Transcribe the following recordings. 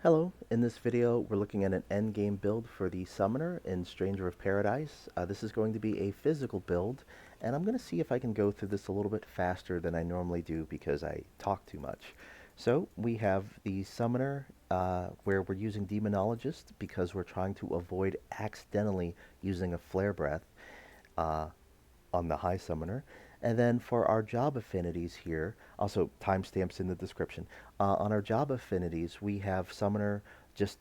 Hello, in this video we're looking at an endgame build for the Summoner in Stranger of Paradise. This is going to be a physical build, and I'm going to see if I can go through this a little bit faster than I normally do because I talk too much. So we have the Summoner where we're using Demonologist because we're trying to avoid accidentally using a Flare Breath. Uh, on the High Summoner. And then for our job affinities here, also timestamps in the description. On our job affinities, we have Summoner just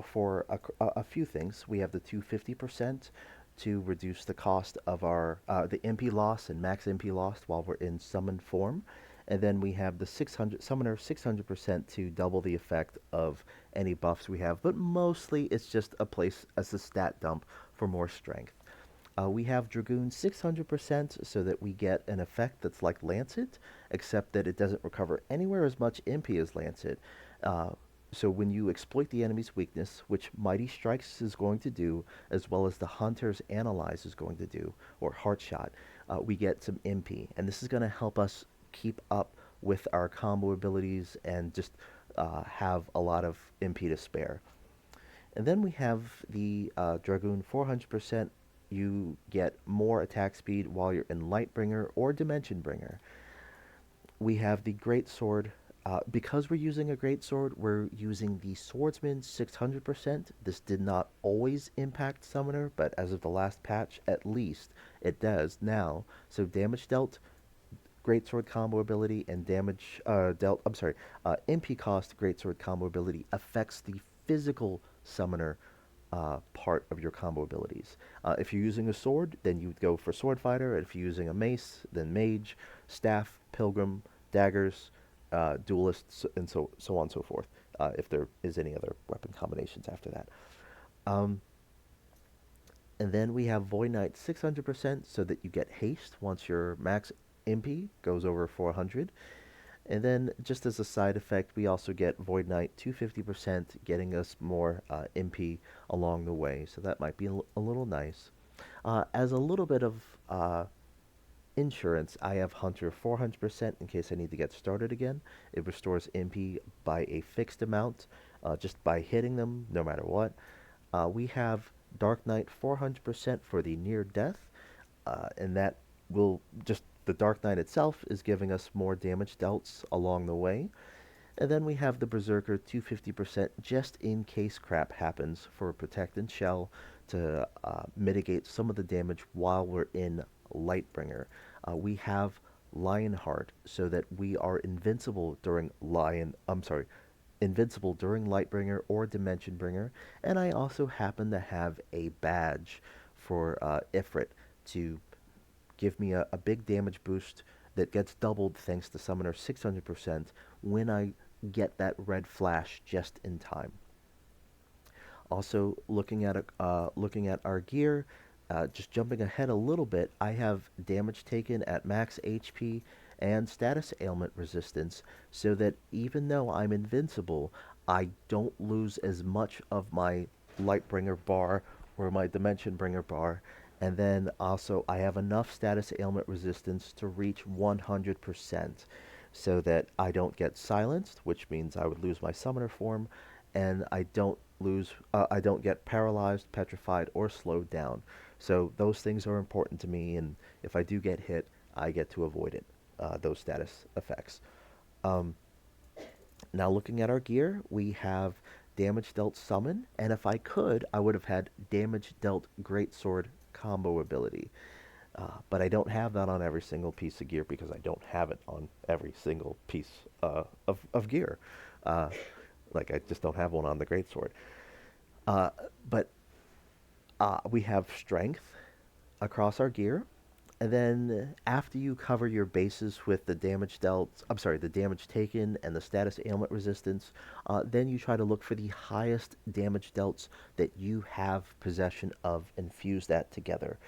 for a few things. We have the 250% to reduce the cost of our the MP loss and max MP loss while we're in summon form. And then we have the 600 Summoner 600% to double the effect of any buffs we have. But mostly it's just a place as a stat dump for more strength. We have Dragoon 600% so that we get an effect that's like Lancet, except that it doesn't recover anywhere as much MP as Lancet. Uh, so when you exploit the enemy's weakness, which Mighty Strikes is going to do, as well as the Hunter's Analyze is going to do, or Heart Shot, we get some MP. And this is going to help us keep up with our combo abilities and just have a lot of MP to spare. And then we have the Dragoon 400%. You get more attack speed while you're in Lightbringer or Dimension Bringer. We have the Great Sword. Because we're using a Great Sword, we're using the Swordsman 600%. This did not always impact Summoner, but as of the last patch, at least it does now. So damage dealt, Greatsword combo ability, and damage dealt. I'm sorry, MP cost Greatsword combo ability affects the physical summoner part of your combo abilities. If you're using a sword, then you would go for sword fighter. If you're using a mace, then mage, staff, pilgrim, daggers, duelist, and so on and so forth. If there is any other weapon combinations after that. Um, and then we have Void Knight 600% so that you get haste once your max MP goes over 400. And then, just as a side effect, we also get Void Knight 250%, getting us more MP along the way. So that might be a little nice. As a little bit of insurance, I have Hunter 400% in case I need to get started again. It restores MP by a fixed amount, just by hitting them, no matter what. We have Dark Knight 400% for the near death, and that will just the Dark Knight itself is giving us more damage dealt along the way. And then we have the Berserker 250% just in case crap happens for Protect and Shell to mitigate some of the damage while we're in Lightbringer. We have Lionheart so that we are invincible during invincible during Lightbringer or Dimension Bringer. And I also happen to have a badge for Ifrit to give me a big damage boost that gets doubled thanks to Summoner 600% when I get that red flash just in time. Also, looking at our gear, just jumping ahead a little bit, I have damage taken at max HP and status ailment resistance, so that even though I'm invincible, I don't lose as much of my Lightbringer bar or my Dimension Bringer bar. And then also, I have enough status ailment resistance to reach 100%, so that I don't get silenced, which means I would lose my summoner form, and I don't get paralyzed, petrified, or slowed down. So those things are important to me, and if I do get hit, I get to avoid it, those status effects. Um, Now looking at our gear, we have damage dealt summon, and if I could, I would have had damage dealt greatsword combo ability. But I don't have that on every single piece of gear because I don't have it on every single piece of gear. Uh, like I just don't have one on the greatsword. Uh, but we have strength across our gear. And then after you cover your bases with the damage dealt, I'm sorry, the damage taken and the status ailment resistance, then you try to look for the highest damage dealt that you have possession of and fuse that together.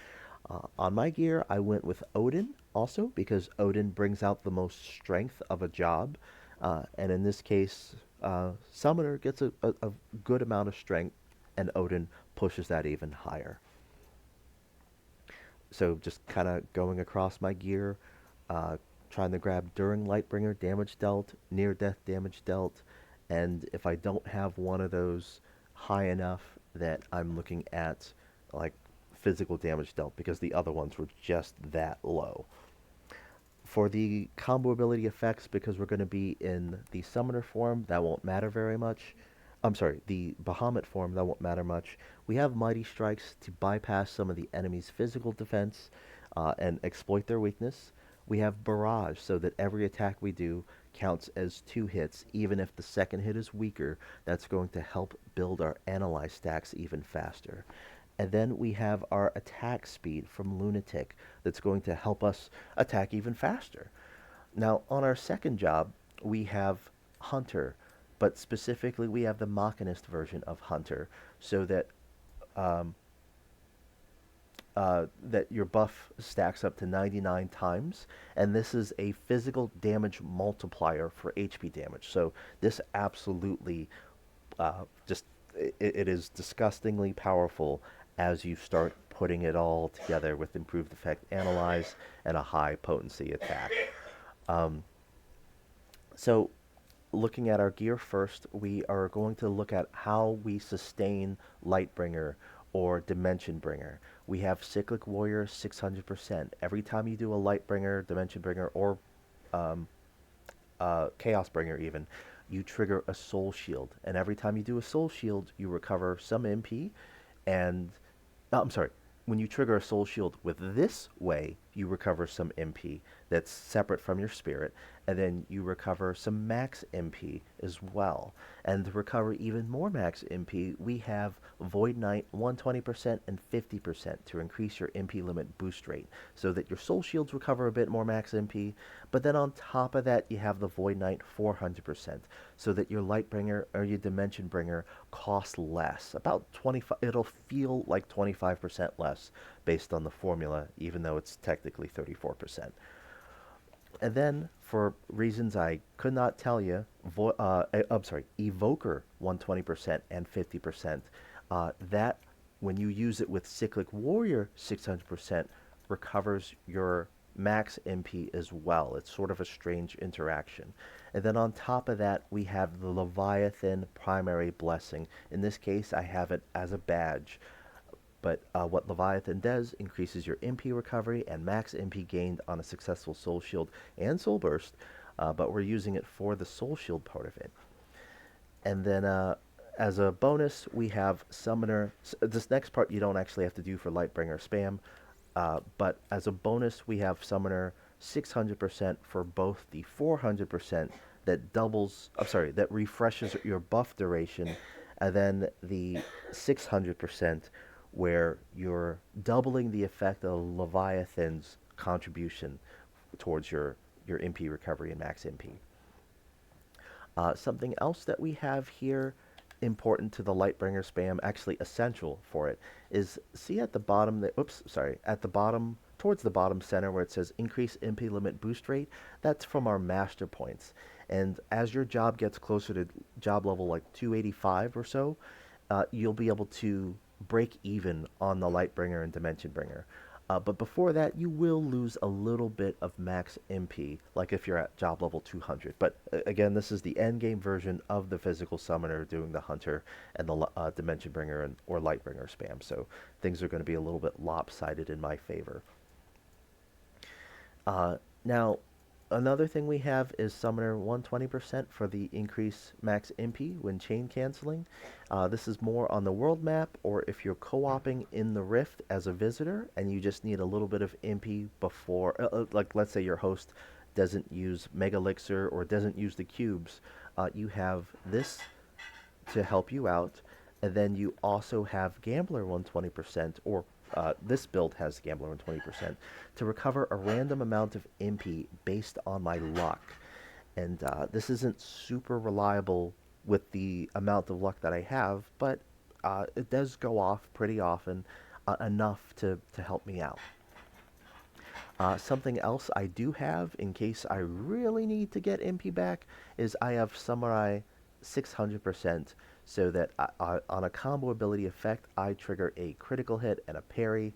On my gear, I went with Odin also because Odin brings out the most strength of a job. And in this case, Summoner gets a good amount of strength, and Odin pushes that even higher. So just kind of going across my gear, uh, trying to grab during Lightbringer damage dealt, near death damage dealt, And if I don't have one of those high enough, that I'm looking at like physical damage dealt, because the other ones were just that low. For the combo ability effects, because we're going to be in the summoner form, that won't matter very much. I'm sorry, the Bahamut form, that won't matter much. We have Mighty Strikes to bypass some of the enemy's physical defense and exploit their weakness. We have Barrage, so that every attack we do counts as 2 hits, even if the second hit is weaker. That's going to help build our Analyze stacks even faster. And then we have our attack speed from Lunatic that's going to help us attack even faster. Now, on our second job, we have Hunter, but specifically we have the Machinist version of Hunter, so that um, that your buff stacks up to 99 times, and this is a physical damage multiplier for HP damage. So this absolutely just it is disgustingly powerful as you start putting it all together with improved effect analyze and a high potency attack. Um, so looking at our gear first, we are going to look at how we sustain Lightbringer or Dimension Bringer. We have Cyclic Warrior 600%. Every time you do a Lightbringer, Dimension Bringer, or um, Chaos Bringer even, you trigger a Soul Shield. And every time you do a Soul Shield, you recover some MP. And, I'm sorry, when you trigger a Soul Shield with this way, you recover some MP that's separate from your spirit, and then you recover some max MP as well. And to recover even more max MP, we have Void Knight 120% and 50% to increase your MP limit boost rate, so that your Soul Shields recover a bit more max MP, but then on top of that, you have the Void Knight 400%, so that your Lightbringer or your Dimension Bringer costs less. About 25, it'll feel like 25% less based on the formula, even though it's technically 34%. And then, for reasons I could not tell you, I'm sorry, Evoker 120% and 50%. That, when you use it with Cyclic Warrior 600%, recovers your max MP as well. It's sort of a strange interaction. And then on top of that, we have the Leviathan Primary Blessing. In this case, I have it as a badge. But what Leviathan does increases your MP recovery and max MP gained on a successful Soul Shield and Soul Burst, but we're using it for the Soul Shield part of it. And then as a bonus, we have Summoner. This next part you don't actually have to do for Lightbringer spam, but as a bonus, we have Summoner 600% for both the 400% that doubles, I'm sorry, that refreshes your buff duration, and then the 600% where you're doubling the effect of Leviathan's contribution towards your MP recovery and max MP. Something else that we have here, important to the Lightbringer spam, actually essential for it, is see at the bottom, at the bottom, towards the bottom center where it says increase MP limit boost rate. That's from our master points. And as your job gets closer to job level like 285 or so, you'll be able to break even on the Lightbringer and Dimension Bringer. But before that, you will lose a little bit of max MP, like if you're at job level 200. But again, this is the endgame version of the physical summoner doing the Hunter and the Dimension Bringer or Lightbringer spam. So things are going to be a little bit lopsided in my favor. Now, another thing we have is Summoner 120% for the increase max MP when chain canceling. This is more on the world map, or if you're co-oping in the Rift as a visitor and you just need a little bit of MP before, like let's say your host doesn't use Mega Elixir or doesn't use the cubes, you have this to help you out, and then you also have Gambler 120%, or this build has Gambler 120%, to recover a random amount of MP based on my luck. And this isn't super reliable with the amount of luck that I have, but it does go off pretty often, enough to help me out. Something else I do have, in case I really need to get MP back, is I have Samurai 600%, so that on a combo ability effect, I trigger a critical hit and a parry.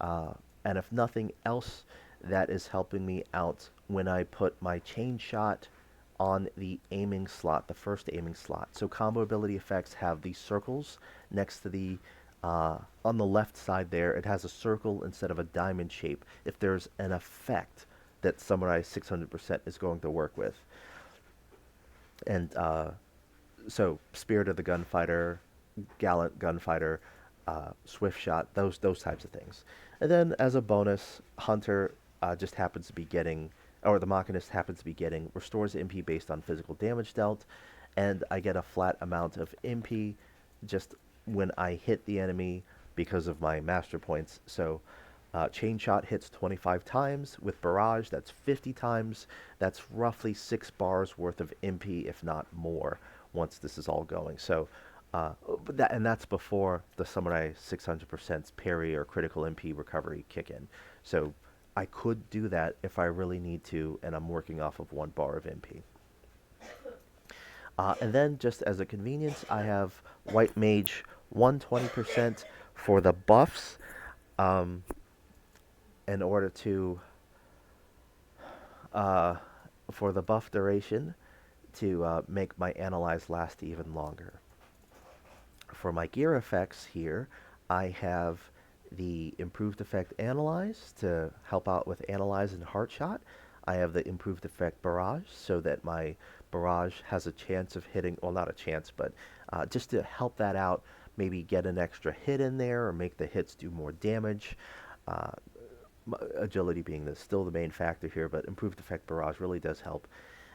And if nothing else, that is helping me out when I put my chain shot on the aiming slot, the first aiming slot. So combo ability effects have these circles next to the on the left side there. It has a circle instead of a diamond shape if there's an effect that Samurai 600% is going to work with. And so Spirit of the Gunfighter, Gallant Gunfighter, Swift Shot, those types of things. And then as a bonus, Hunter just happens to be getting, or the Machinist happens to be getting, restores MP based on physical damage dealt, and I get a flat amount of MP just when I hit the enemy because of my master points. So Chain Shot hits 25 times. With Barrage, that's 50 times. That's roughly 6 bars worth of MP, if not more, once this is all going. So, and that's before the Samurai 600% parry or critical MP recovery kick in. So I could do that if I really need to, and I'm working off of 1 bar of MP. And then, just as a convenience, I have White Mage 120% for the buffs. In order to, for the buff duration, to make my Analyze last even longer. For my gear effects here, I have the improved effect Analyze to help out with Analyze and Heart Shot. I have the improved effect Barrage so that my Barrage has a chance of hitting, well, not a chance, but just to help that out, maybe get an extra hit in there or make the hits do more damage. Agility being still the main factor here, but improved effect Barrage really does help.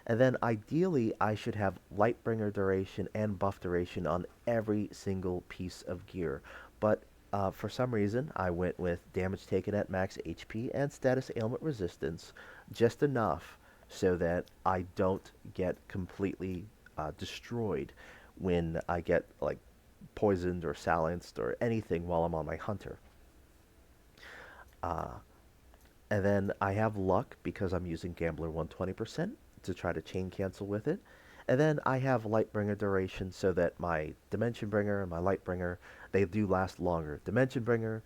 And then ideally, I should have Lightbringer duration and buff duration on every single piece of gear. But for some reason, I went with damage taken at max HP and status ailment resistance, just enough so that I don't get completely destroyed when I get like poisoned or silenced or anything while I'm on my hunter. And then I have luck because I'm using Gambler 120% to try to chain cancel with it. And then I have Lightbringer duration so that my Dimension Bringer and my Lightbringer, they do last longer. Dimension Bringer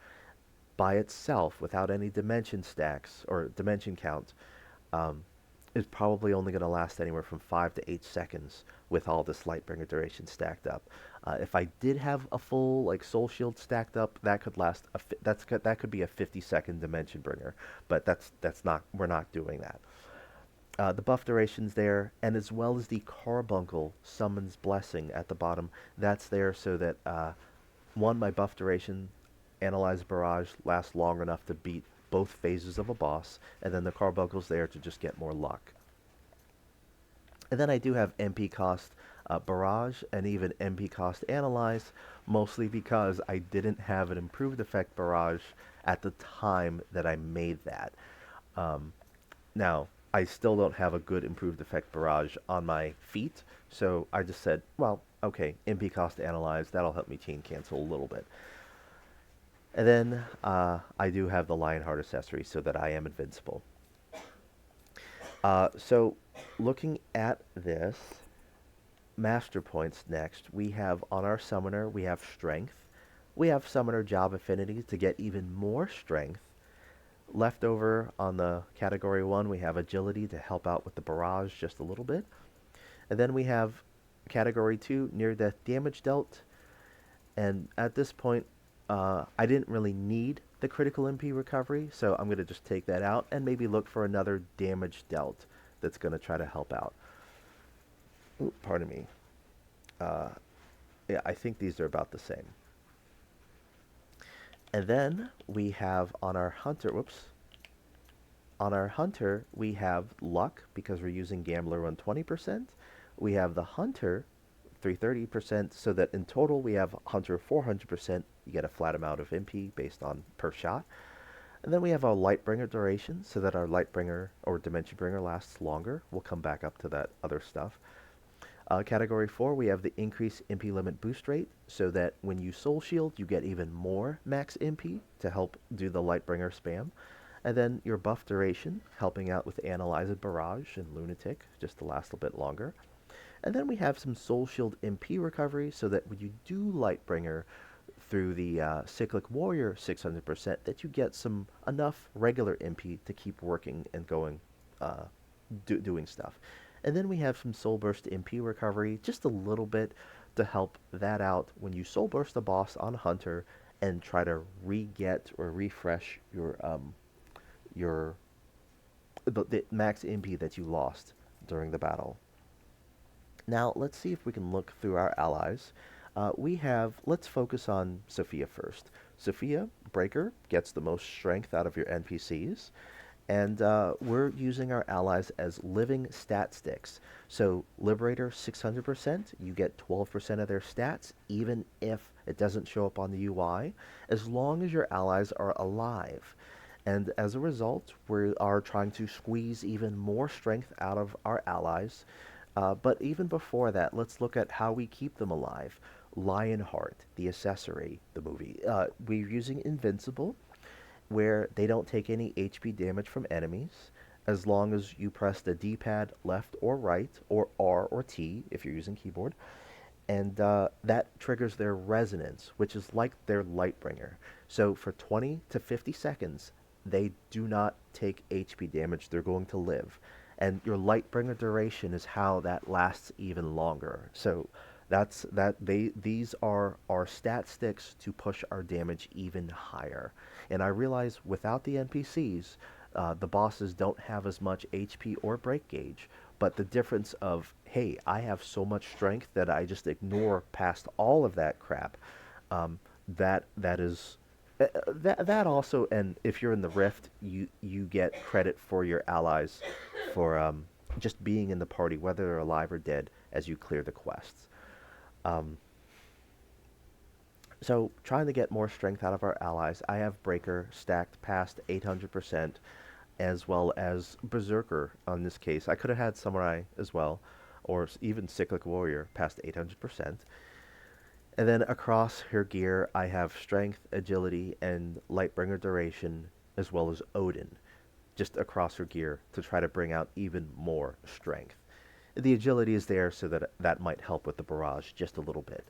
by itself, without any dimension stacks or dimension count, is probably only going to last anywhere from 5 to 8 seconds with all this Lightbringer duration stacked up. If I did have a full like Soul Shield stacked up, that could last. That could be a 50-second Dimension Bringer, but that's not. We're not doing that. The buff duration's there, and as well as the Carbuncle Summons Blessing at the bottom. That's there so that one, my buff duration, Analyze Barrage, lasts long enough to beat both phases of a boss, and then the Carbuncle's there to just get more luck. And then I do have MP cost Barrage and even MP cost Analyze, mostly because I didn't have an improved effect Barrage at the time that I made that. Now, I still don't have a good improved effect Barrage on my feet, so I just said, well, okay, MP cost Analyze, that'll help me chain cancel a little bit. And then I do have the Lionheart accessory so that I am invincible. So looking at this, Master Points next, we have on our Summoner, we have Strength. We have Summoner Job Affinities to get even more Strength. Left over on the Category 1, we have Agility to help out with the Barrage just a little bit. And then we have Category 2, Near Death Damage Dealt. And at this point, I didn't really need the critical MP recovery, so I'm going to just take that out and maybe look for another damage dealt that's going to try to help out. Ooh, pardon me. Yeah, I think these are about the same. And then we have on our Hunter, on our Hunter, we have Luck because we're using Gambler 120%. We have the Hunter 330%, so that in total we have Hunter 400%. You get a flat amount of MP based on per shot. And then we have our Lightbringer duration, so that our Lightbringer or Dimension Bringer lasts longer. We'll come back up to that other stuff. Category 4, we have the increased MP limit boost rate, so that when you Soul Shield, you get even more max MP to help do the Lightbringer spam. And then your buff duration, helping out with Analyze and Barrage and Lunatic, just to last a bit longer. And then we have some Soul Shield MP recovery, so that when you do Lightbringer through the Cyclic Warrior 600%, that you get some enough regular MP to keep working and going, doing stuff. And then we have some Soul Burst MP recovery, just a little bit to help that out when you Soul Burst a boss on Hunter and try to re-get or refresh your the max MP that you lost during the battle. Now, let's see if we can look through our allies. Let's focus on Sophia first. Sophia, Breaker, gets the most strength out of your NPCs, and we're using our allies as living stat sticks. So, Liberator, 600%, you get 12% of their stats, even if it doesn't show up on the UI, as long as your allies are alive. And as a result, we are trying to squeeze even more strength out of our allies. But even before that, let's look at how we keep them alive. Lionheart, the accessory, the movie. We're using Invincible, where they don't take any HP damage from enemies, as long as you press the D-pad left or right, or R or T if you're using keyboard. And that triggers their resonance, which is like their Lightbringer. So for 20 to 50 seconds, they do not take HP damage. They're going to live. And your Lightbringer duration is how that lasts even longer. So these are our stat sticks to push our damage even higher. And I realize without the NPCs, the bosses don't have as much HP or break gauge, but the difference of, hey, I have so much strength that I just ignore past all of that crap, that is that also. And if you're in the Rift, you get credit for your allies for just being in the party, whether they're alive or dead, as you clear the quests. Um, so trying to get more strength out of our allies, I have Breaker stacked past 800%, as well as Berserker on this case. I could have had Samurai as well, or even Cyclic Warrior past 800%. And then across her gear, I have Strength, Agility, and Lightbringer Duration, as well as Odin, just across her gear to try to bring out even more strength. The agility is there so that that might help with the barrage just a little bit.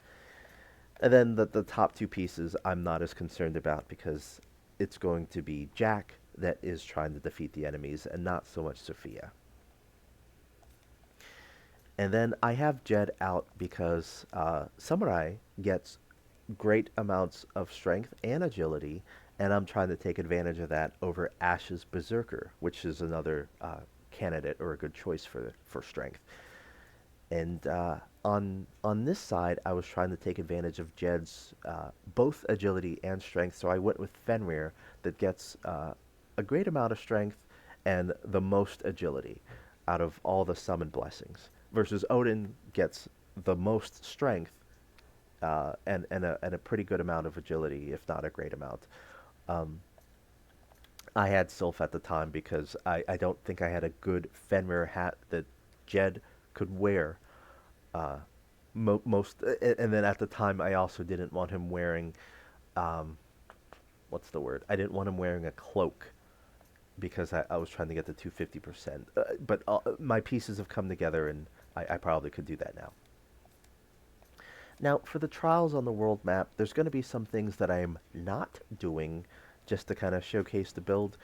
And then the top two pieces I'm not as concerned about because it's going to be Jack that is trying to defeat the enemies and not so much Sophia. And then I have Jed out because Samurai gets great amounts of strength and agility, and I'm trying to take advantage of that over Ash's Berserker, which is another candidate or a good choice for strength. And on this side, I was trying to take advantage of Jed's both agility and strength, so I went with Fenrir that gets a great amount of strength and the most agility out of all the summon blessings, versus Odin gets the most strength and a pretty good amount of agility, if not a great amount. I had Sylph at the time because I don't think I had a good Fenrir hat that Jed could wear. And then at the time, I also didn't want him wearing, what's the word? I didn't want him wearing a cloak because I was trying to get the 250%. But my pieces have come together, and I probably could do that now. Now, for the trials on the world map, there's going to be some things that I am not doing just to kind of showcase the build.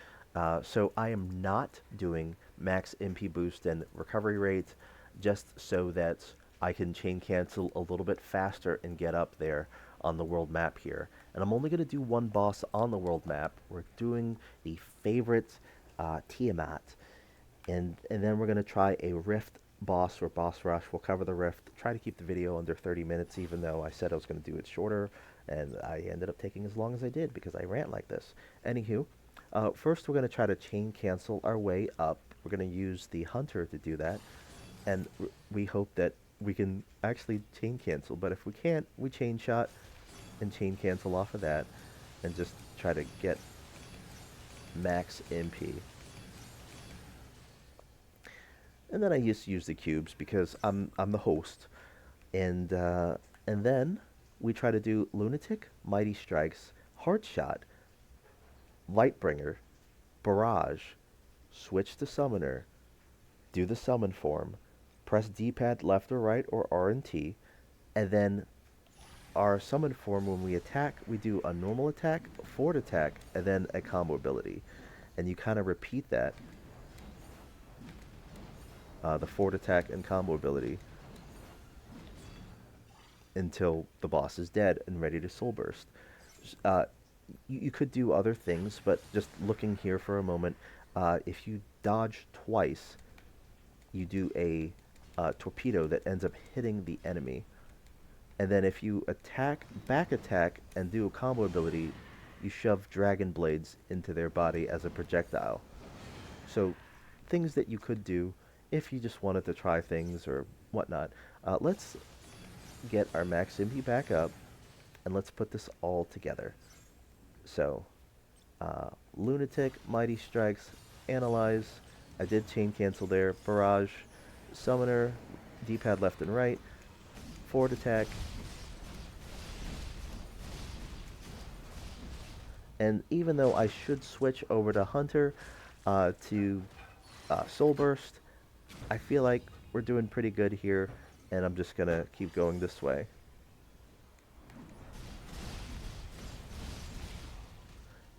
So I am not doing max MP boost and recovery rate just so that I can chain cancel a little bit faster and get up there on the world map here. And I'm only going to do one boss on the world map. We're doing the favorite Tiamat. And then we're going to try a Rift boss or boss rush. We'll cover the Rift. Try to keep the video under 30 minutes, even though I said I was going to do it shorter. And I ended up taking as long as I did because I rant like this. Anywho, first we're going to try to chain cancel our way up. We're going to use the Hunter to do that. And we hope that we can actually chain cancel. But if we can't, we chain shot and chain cancel off of that. And just try to get max MP. And then I just use the cubes because I'm the host. And then we try to do Lunatic, Mighty Strikes, Heart Shot, Lightbringer, Barrage, switch to Summoner, do the summon form, press D-pad left or right or R and T, and then our summon form, when we attack, we do a normal attack, a forward attack, and then a combo ability. And you kind of repeat that. the forward attack and combo ability until the boss is dead and ready to soul burst. Uh, you could do other things, but just looking here for a moment, if you dodge twice, you do a torpedo that ends up hitting the enemy. And then if you back attack, and do a combo ability, you shove dragon blades into their body as a projectile. So things that you could do if you just wanted to try things or whatnot. Let's get our max MP back up, and let's put this all together. So, Lunatic, Mighty Strikes, Analyze, I did chain cancel there, Barrage, Summoner, D-pad left and right, forward attack, and even though I should switch over to Hunter to Soul Burst, I feel like we're doing pretty good here, and I'm just gonna keep going this way.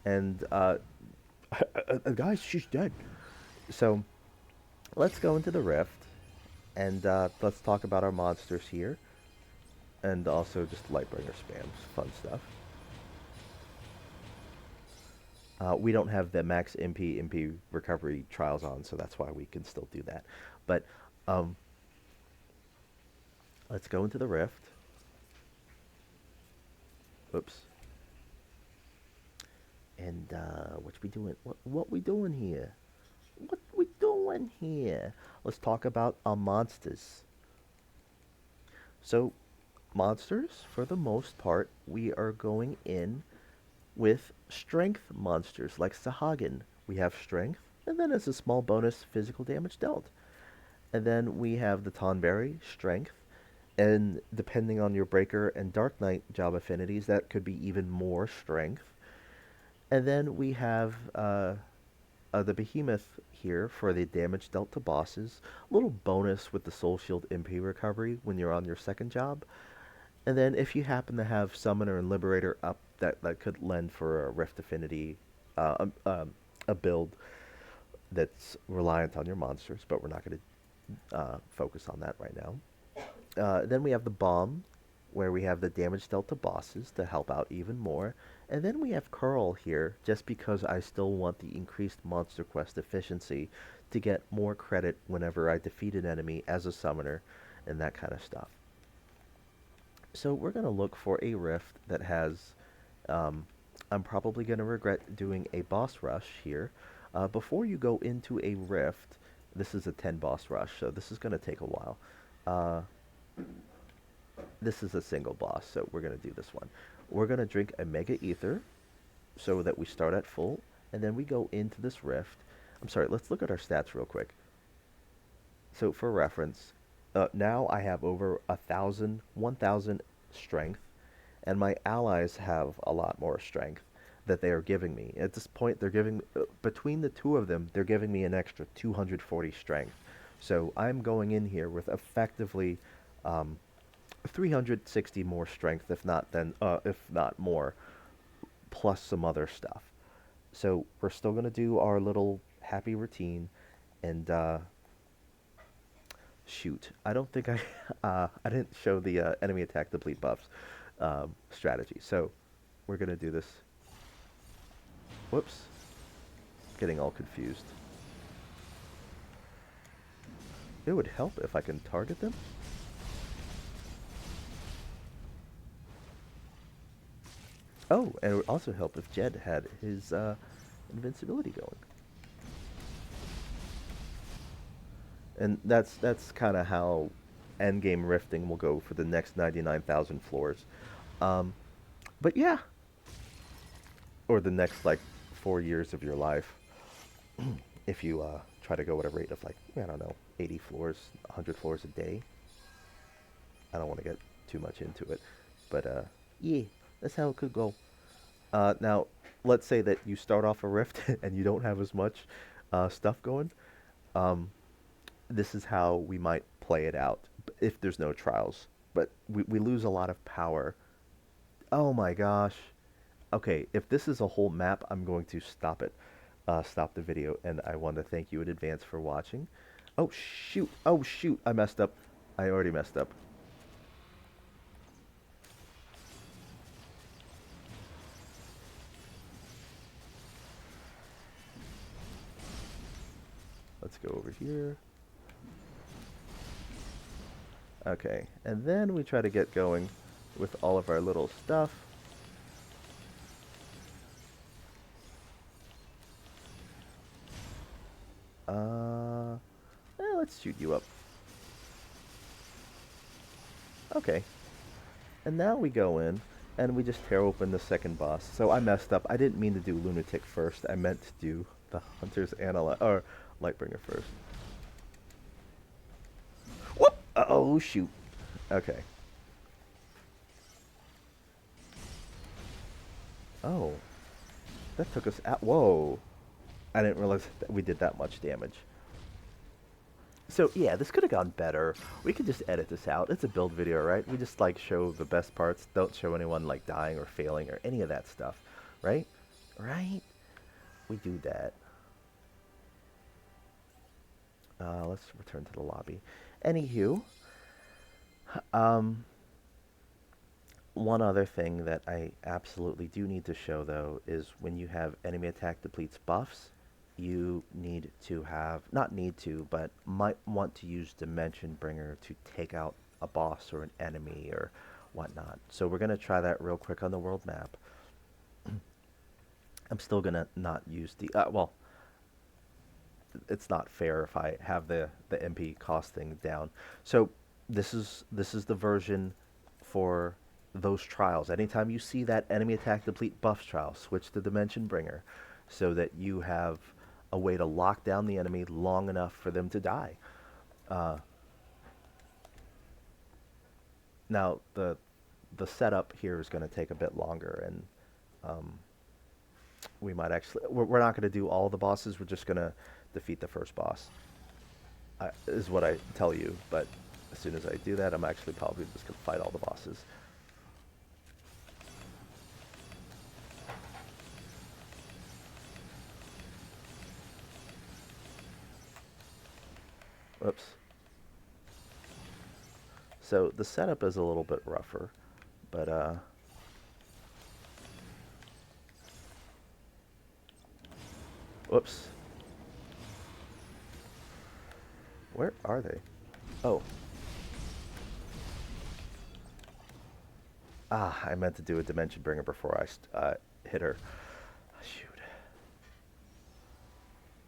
And guys, she's dead. So let's go into the rift, and let's talk about our monsters here, and also just Lightbringer spams, fun stuff. We don't have the max MP recovery trials on, so that's why we can still do that. But let's go into the rift. Oops. And what we doing? What we doing here? What we doing here? Let's talk about our monsters. So, monsters, for the most part, we are going in with strength monsters like Sahagin. We have strength, and then as a small bonus, physical damage dealt. And then we have the Tonberry, strength, and depending on your Breaker and Dark Knight job affinities, that could be even more strength. And then we have the Behemoth here for the damage dealt to bosses. A little bonus with the Soul Shield MP recovery when you're on your second job. And then if you happen to have Summoner and Liberator up, that could lend for a Rift Affinity, a build that's reliant on your monsters, but we're not going to focus on that right now. Then we have the Bomb, where we have the damage dealt to bosses to help out even more. And then we have Curl here, just because I still want the increased Monster Quest efficiency to get more credit whenever I defeat an enemy as a summoner and that kind of stuff. So we're going to look for a rift that has, I'm probably going to regret doing a boss rush here. Before you go into a rift, this is a 10 boss rush, so this is going to take a while. This is a single boss, so we're going to do this one. We're going to drink a Mega Ether so that we start at full, and then we go into this rift. I'm sorry, let's look at our stats real quick. So for reference, now I have over 1,000 strength, and my allies have a lot more strength that they are giving me. At this point, they're giving, between the two of them, they're giving me an extra 240 strength. So I'm going in here with effectively 360 more strength, if not more, plus some other stuff. So we're still gonna do our little happy routine, and shoot, I don't think I didn't show the enemy attack deplete buffs strategy. So we're gonna do this. Whoops, getting all confused. It would help if I can target them. Oh, and it would also help if Jed had his invincibility going. And that's kind of how endgame rifting will go for the next 99,000 floors. But yeah, or the next like 4 years of your life, if you try to go at a rate of like, I don't know, 80 floors, 100 floors a day. I don't want to get too much into it, but yeah, that's how it could go. Now, let's say that you start off a rift and you don't have as much stuff going. This is how we might play it out if there's no trials. But we lose a lot of power. Oh my gosh. Okay, if this is a whole map, I'm going to stop it. Stop the video, and I want to thank you in advance for watching. Oh, shoot. Oh, shoot. I messed up. I already messed up. Let's go over here. Okay, and then we try to get going with all of our little stuff. Let's shoot you up. Okay, and now we go in and we just tear open the second boss. So I messed up. I didn't mean to do Lunatic first. I meant to do the Hunter's Analyze or Lightbringer first. Whoop! Oh shoot. Okay. Oh, that took us out. Whoa! I didn't realize that we did that much damage. So yeah, this could have gone better. We could just edit this out. It's a build video, right? We just like show the best parts. Don't show anyone like dying or failing or any of that stuff, right? Right? We do that. Let's return to the lobby. Anywho, um, one other thing that I absolutely do need to show though is when you have enemy attack depletes buffs, you need to have, not need to, but might want to use Dimension Bringer to take out a boss or an enemy or whatnot. So we're going to try that real quick on the world map. I'm still going to not use the, well, it's not fair if I have the MP costing down. So this is the version for those trials. Anytime you see that enemy attack deplete buffs trial, switch to Dimension Bringer so that you have a way to lock down the enemy long enough for them to die. Now the setup here is going to take a bit longer, and we might actually we're not going to do all the bosses. We're just going to defeat the first boss. Is what I tell you, but as soon as I do that, I'm actually probably just going to fight all the bosses. Whoops. So the setup is a little bit rougher, but whoops. Where are they? Oh. Ah, I meant to do a Dimension Bringer before I hit her. Shoot.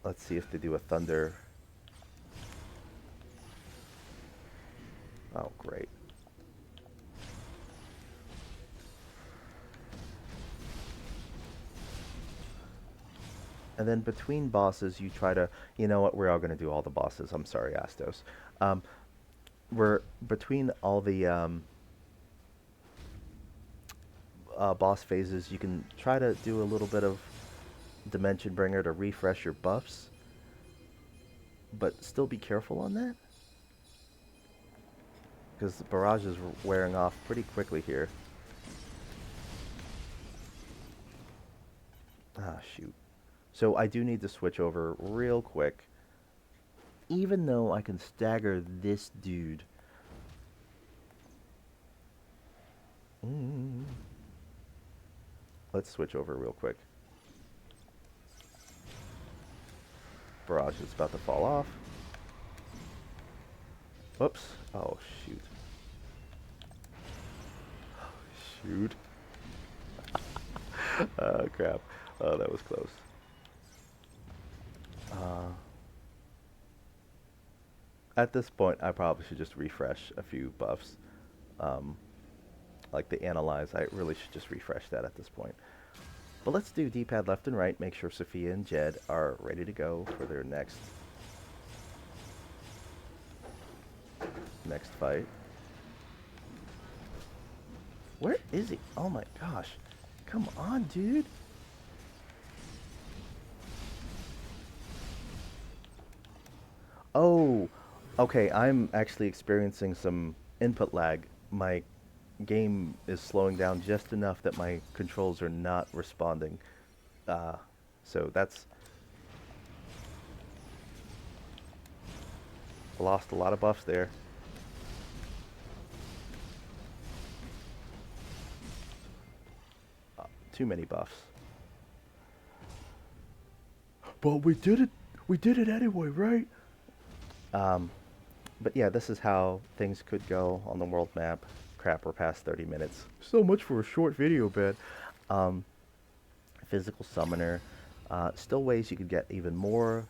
Let's see if they do a Thunder. Oh, great. And then between bosses, you try to, you know what, we're all going to do all the bosses. I'm sorry, Astos. We're between all the boss phases, you can try to do a little bit of Dimension Bringer to refresh your buffs, but still be careful on that, because the barrage is wearing off pretty quickly here. Ah, shoot. So I do need to switch over real quick, even though I can stagger this dude. Let's switch over real quick. Barrage is about to fall off. Whoops. Oh, shoot. Shoot. Oh, crap. Oh, that was close. At this point, I probably should just refresh a few buffs. Like the Analyze, I really should just refresh that at this point. But let's do D-pad left and right, make sure Sophia and Jed are ready to go for their next fight. Where is he? Oh my gosh. Come on, dude. Oh, okay, I'm actually experiencing some input lag. My game is slowing down just enough that my controls are not responding. So that's... Lost a lot of buffs there. Too many buffs. But we did it. We did it anyway, right? Um, but yeah, this is how things could go on the world map. Crap, we're past 30 minutes. So much for a short video, Ben. Um, Physical summoner. Still ways you could get even more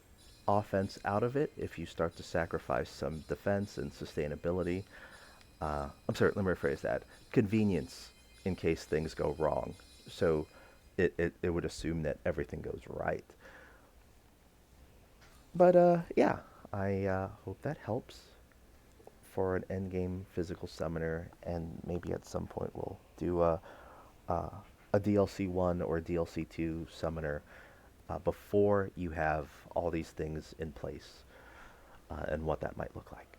offense out of it if you start to sacrifice some defense and sustainability. I'm sorry, let me rephrase that. Convenience in case things go wrong. So it would assume that everything goes right. But yeah, I hope that helps for an endgame physical summoner, and maybe at some point we'll do uh, a DLC 1 or a DLC 2 summoner before you have all these things in place and what that might look like.